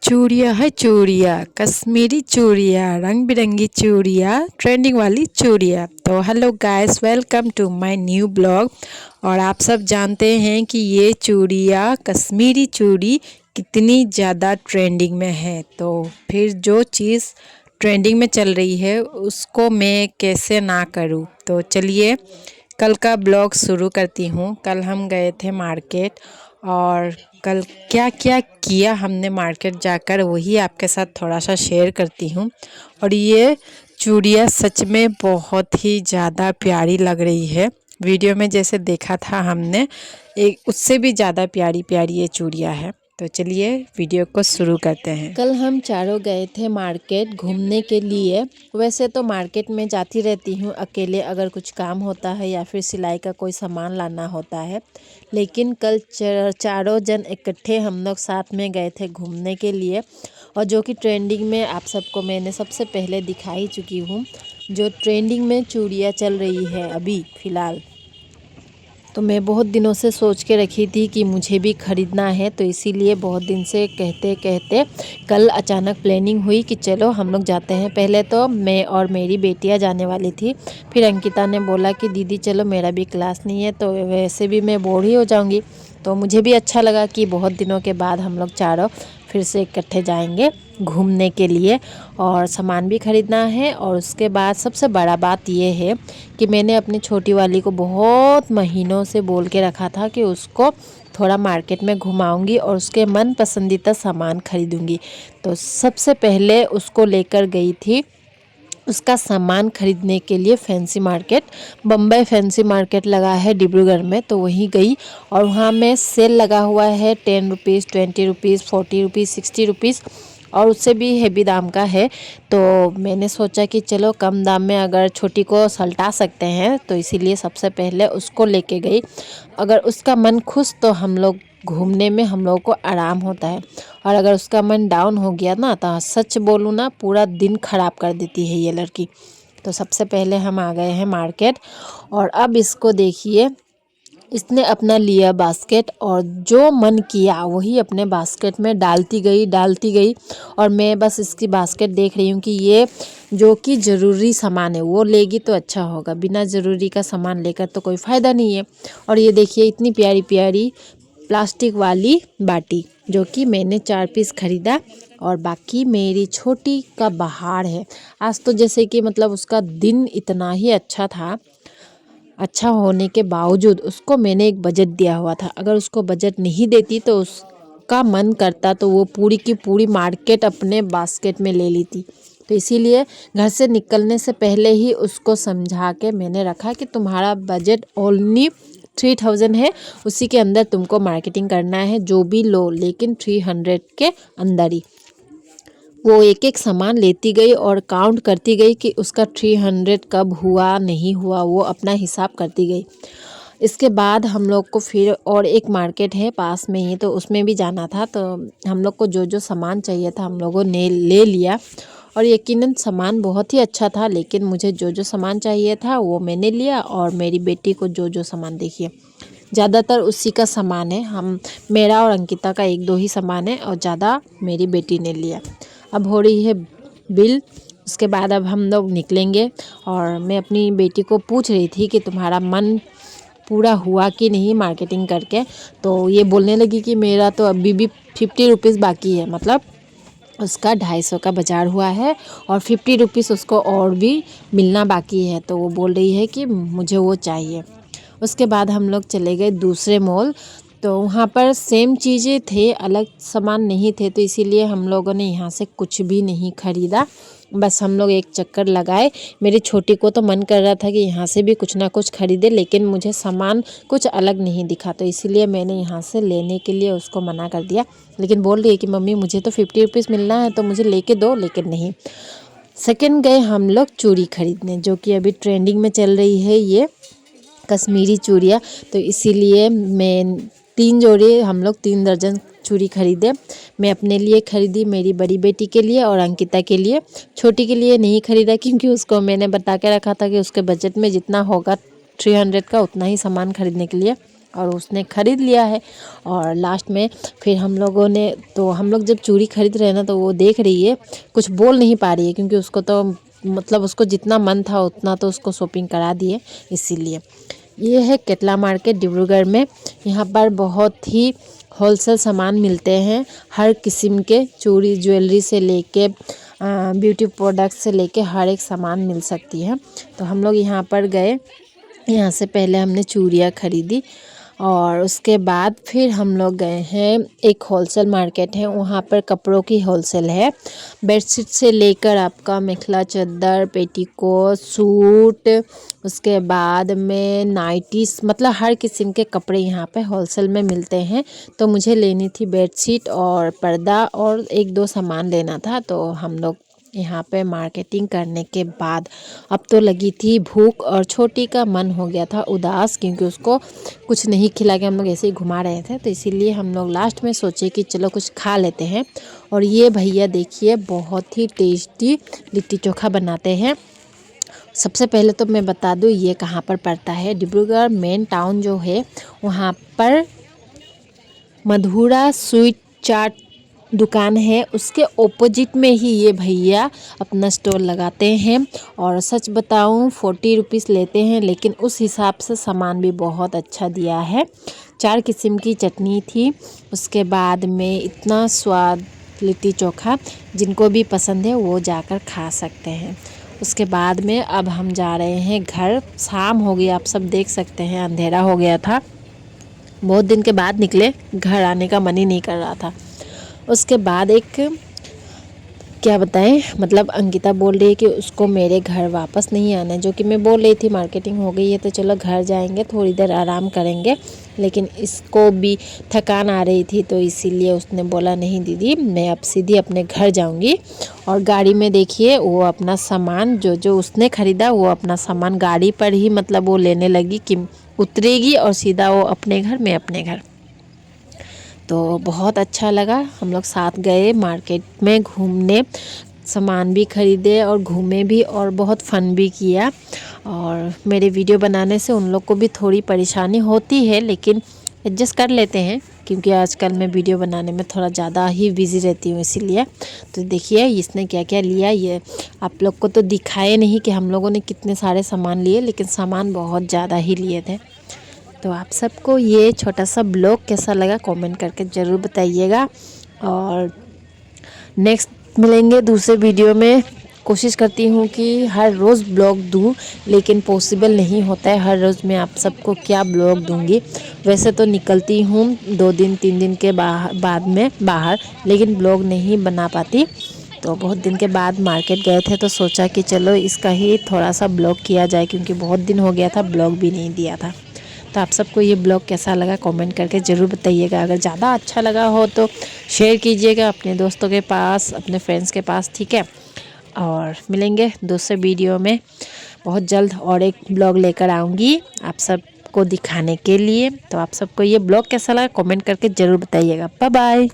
चूड़ियाँ है चूड़ियाँ, कश्मीरी चूड़ियाँ, रंग बिरंगी चूड़ियाँ, ट्रेंडिंग वाली चूड़ियाँ। तो hello guys, welcome to my new blog. और आप सब जानते हैं कि ये चूड़ियाँ, कश्मीरी चूड़ी कितनी ज़्यादा ट्रेंडिंग में है। तो फिर जो चीज़ ट्रेंडिंग में चल रही है उसको मैं कैसे ना करूँ। तो चलिए कल का ब्लॉग शुरू करती हूँ। कल हम गए थे मार्केट और कल क्या क्या किया हमने मार्केट जाकर वही आपके साथ थोड़ा सा शेयर करती हूँ। और ये चूड़ियाँ सच में बहुत ही ज़्यादा प्यारी लग रही है। वीडियो में जैसे देखा था हमने, एक उससे भी ज़्यादा प्यारी प्यारी ये चूड़ियाँ है। तो चलिए वीडियो को शुरू करते हैं। कल हम चारों गए थे मार्केट घूमने के लिए। वैसे तो मार्केट में जाती रहती हूँ अकेले, अगर कुछ काम होता है या फिर सिलाई का कोई सामान लाना होता है। लेकिन कल चारों जन इकट्ठे हम लोग साथ में गए थे घूमने के लिए। और जो कि ट्रेंडिंग में आप सबको मैंने सबसे पहले दिखा ही चुकी हूँ, जो ट्रेंडिंग में चूड़ियाँ चल रही है अभी फ़िलहाल। तो मैं बहुत दिनों से सोच के रखी थी कि मुझे भी ख़रीदना है, तो इसीलिए बहुत दिन से कहते कहते कल अचानक प्लानिंग हुई कि चलो हम लोग जाते हैं। पहले तो मैं और मेरी बेटियां जाने वाली थी, फिर अंकिता ने बोला कि दीदी चलो, मेरा भी क्लास नहीं है तो वैसे भी मैं बोर ही हो जाऊंगी। तो मुझे भी अच्छा लगा कि बहुत दिनों के बाद हम लोग चारों फिर से इकट्ठे जाएंगे घूमने के लिए और सामान भी ख़रीदना है। और उसके बाद सबसे बड़ा बात ये है कि मैंने अपनी छोटी वाली को बहुत महीनों से बोल के रखा था कि उसको थोड़ा मार्केट में घुमाऊंगी और उसके मन पसंदीदा सामान खरीदूंगी। तो सबसे पहले उसको लेकर गई थी उसका सामान खरीदने के लिए fancy market. Bombay fancy market लगा है डिब्रूगढ़ में, तो वहीं गई। और वहाँ में सेल लगा हुआ है 10 रुपीज़, 20 रुपीज़, 40 रुपीज़, 60 रुपीज़ और उससे भी हेवी दाम का है। तो मैंने सोचा कि चलो कम दाम में अगर छोटी को सल्टा सकते हैं, तो इसीलिए सबसे पहले उसको लेके गई। अगर उसका मन खुश तो हम लोग घूमने में हम लोगों को आराम होता है। और अगर उसका मन डाउन हो गया ना, तो सच बोलूँ ना, पूरा दिन ख़राब कर देती है ये लड़की। तो सबसे पहले हम आ गए हैं मार्केट। और अब इसको देखिए, इसने अपना लिया बास्केट और जो मन किया वही अपने बास्केट में डालती गई। और मैं बस इसकी बास्केट देख रही हूँ कि ये जो कि ज़रूरी सामान है वो लेगी तो अच्छा होगा, बिना ज़रूरी का सामान लेकर तो कोई फ़ायदा नहीं है। और ये देखिए इतनी प्यारी प्यारी प्लास्टिक वाली बाटी, जो कि मैंने 4 पीस ख़रीदा। और बाकी मेरी छोटी का बाहर है। आज तो जैसे कि मतलब उसका दिन इतना ही अच्छा था, अच्छा होने के बावजूद उसको मैंने एक बजट दिया हुआ था। अगर उसको बजट नहीं देती तो उसका मन करता तो वो पूरी की पूरी मार्केट अपने बास्केट में ले ली थी। तो इसीलिए घर से निकलने से पहले ही उसको समझा के मैंने रखा कि तुम्हारा बजट ओनली 3000 है, उसी के अंदर तुमको मार्केटिंग करना है, जो भी लो लेकिन 300 के अंदर ही। वो एक एक सामान लेती गई और काउंट करती गई कि उसका 300 कब हुआ नहीं हुआ, वो अपना हिसाब करती गई। इसके बाद हम लोग को फिर और एक मार्केट है पास में ही, तो उसमें भी जाना था। तो हम लोग को जो जो सामान चाहिए था हम लोगों ने ले लिया। और यकीनन सामान बहुत ही अच्छा था, लेकिन मुझे जो जो सामान चाहिए था वो मैंने लिया। और मेरी बेटी को जो जो सामान, देखिए ज़्यादातर उसी का सामान है। मेरा और अंकिता का एक दो ही सामान है और ज़्यादा मेरी बेटी ने लिया। अब हो रही है बिल। उसके बाद अब हम लोग निकलेंगे। और मैं अपनी बेटी को पूछ रही थी कि तुम्हारा मन पूरा हुआ कि नहीं मार्केटिंग करके। तो ये बोलने लगी कि मेरा तो अभी भी 50 रुपीज़ बाकी है, मतलब उसका 250 का बाज़ार हुआ है और 50 रुपीज़ उसको और भी मिलना बाकी है। तो वो बोल रही है कि मुझे वो चाहिए। उसके बाद हम लोग चले गए दूसरे मॉल। तो वहाँ पर सेम चीज़ें थे, अलग सामान नहीं थे, तो इसीलिए हम लोगों ने यहाँ से कुछ भी नहीं ख़रीदा। बस हम लोग एक चक्कर लगाए। मेरी छोटी को तो मन कर रहा था कि यहाँ से भी कुछ ना कुछ ख़रीदे, लेकिन मुझे सामान कुछ अलग नहीं दिखा, तो इसीलिए मैंने यहाँ से लेने के लिए उसको मना कर दिया। लेकिन बोल रही है कि मम्मी मुझे तो 50 रुपीज़ मिलना है तो मुझे लेके दो, लेकिन नहीं। सेकंड गए हम लोग चूड़ी खरीदने, जो कि अभी ट्रेंडिंग में चल रही है ये कश्मीरी चूड़ियाँ। तो इसीलिए मैं 3 जोड़ी, हम लोग 3 दर्जन चूड़ी खरीदे। मैं अपने लिए खरीदी, मेरी बड़ी बेटी के लिए और अंकिता के लिए। छोटी के लिए नहीं खरीदा क्योंकि उसको मैंने बता के रखा था कि उसके बजट में जितना होगा 300 का उतना ही सामान खरीदने के लिए। और उसने ख़रीद लिया है। और लास्ट में फिर हम लोगों ने, तो हम लोग जब चूड़ी खरीद रहे हैं ना, तो वो देख रही है, कुछ बोल नहीं पा रही है, क्योंकि उसको तो मतलब उसको जितना मन था उतना तो उसको शॉपिंग करा दिए, इसीलिए। ये है केतला मार्केट डिब्रूगढ़ में। यहाँ पर बहुत ही होलसेल सामान मिलते हैं, हर किस्म के चूड़ी ज्वेलरी से लेके ब्यूटी प्रोडक्ट से लेके हर एक सामान मिल सकती है। तो हम लोग यहाँ पर गए, यहाँ से पहले हमने चूड़ियाँ खरीदी और उसके बाद फिर हम लोग गए हैं, एक होलसेल मार्केट है, वहाँ पर कपड़ों की होलसेल है। बेडशीट से लेकर आपका मेखला चादर, पेटीकोट, सूट, उसके बाद में नाइटीज, मतलब हर किस्म के कपड़े यहाँ पे होलसेल में मिलते हैं। तो मुझे लेनी थी बेडशीट और पर्दा और एक दो सामान लेना था। तो हम लोग यहाँ पे मार्केटिंग करने के बाद अब तो लगी थी भूख और छोटी का मन हो गया था उदास, क्योंकि उसको कुछ नहीं खिला के हम लोग ऐसे ही घुमा रहे थे। तो इसीलिए हम लोग लास्ट में सोचे कि चलो कुछ खा लेते हैं। और ये भैया देखिए बहुत ही टेस्टी लिट्टी चोखा बनाते हैं। सबसे पहले तो मैं बता दूँ ये कहाँ पर पड़ता है। डिब्रूगढ़ मेन टाउन जो है वहाँ पर मधुरा स्वीट चाट दुकान है, उसके ओपोजिट में ही ये भैया अपना स्टॉल लगाते हैं। और सच बताऊं 40 रुपीज़ लेते हैं, लेकिन उस हिसाब से सामान भी बहुत अच्छा दिया है। 4 किस्म की चटनी थी, उसके बाद में इतना स्वाद लिट्टी चोखा, जिनको भी पसंद है वो जाकर खा सकते हैं। उसके बाद में अब हम जा रहे हैं घर, शाम हो गई, आप सब देख सकते हैं, अंधेरा हो गया था, बहुत दिन के बाद निकले, घर आने का मन ही नहीं कर रहा था। उसके बाद एक क्या बताएं, मतलब अंकिता बोल रही है कि उसको मेरे घर वापस नहीं आना है, जो कि मैं बोल रही थी मार्केटिंग हो गई है तो चलो घर जाएंगे, थोड़ी देर आराम करेंगे। लेकिन इसको भी थकान आ रही थी, तो इसीलिए उसने बोला नहीं दीदी मैं अब सीधी अपने घर जाऊंगी। और गाड़ी में देखिए वो अपना सामान जो जो उसने ख़रीदा वो अपना सामान गाड़ी पर ही, मतलब वो लेने लगी कि उतरेगी और सीधा वो अपने घर, मैं अपने घर। तो बहुत अच्छा लगा, हम लोग साथ गए मार्केट में घूमने, सामान भी ख़रीदे और घूमे भी और बहुत फ़न भी किया। और मेरे वीडियो बनाने से उन लोग को भी थोड़ी परेशानी होती है, लेकिन एडजस्ट कर लेते हैं, क्योंकि आजकल मैं वीडियो बनाने में थोड़ा ज़्यादा ही बिज़ी रहती हूँ, इसीलिए। तो देखिए इसने क्या क्या लिया, ये आप लोग को तो दिखाए नहीं कि हम लोगों ने कितने सारे सामान लिए, लेकिन सामान बहुत ज़्यादा ही लिए थे। तो आप सबको ये छोटा सा ब्लॉग कैसा लगा कमेंट करके ज़रूर बताइएगा। और नेक्स्ट मिलेंगे दूसरे वीडियो में। कोशिश करती हूँ कि हर रोज़ ब्लॉग दूँ, लेकिन पॉसिबल नहीं होता है हर रोज़ मैं आप सबको क्या ब्लॉग दूँगी। वैसे तो निकलती हूँ 2 दिन 3 दिन के बाद में बाहर, लेकिन ब्लॉग नहीं बना पाती। तो बहुत दिन के बाद मार्केट गए थे, तो सोचा कि चलो इसका ही थोड़ा सा ब्लॉग किया जाए, क्योंकि बहुत दिन हो गया था ब्लॉग भी नहीं दिया था। तो आप सबको ये ब्लॉग कैसा लगा कमेंट करके ज़रूर बताइएगा। अगर ज़्यादा अच्छा लगा हो तो शेयर कीजिएगा अपने दोस्तों के पास, अपने फ्रेंड्स के पास, ठीक है। और मिलेंगे दूसरे वीडियो में बहुत जल्द, और एक ब्लॉग लेकर आऊँगी आप सबको दिखाने के लिए। तो आप सबको ये ब्लॉग कैसा लगा कमेंट करके ज़रूर बताइएगा। Bye bye.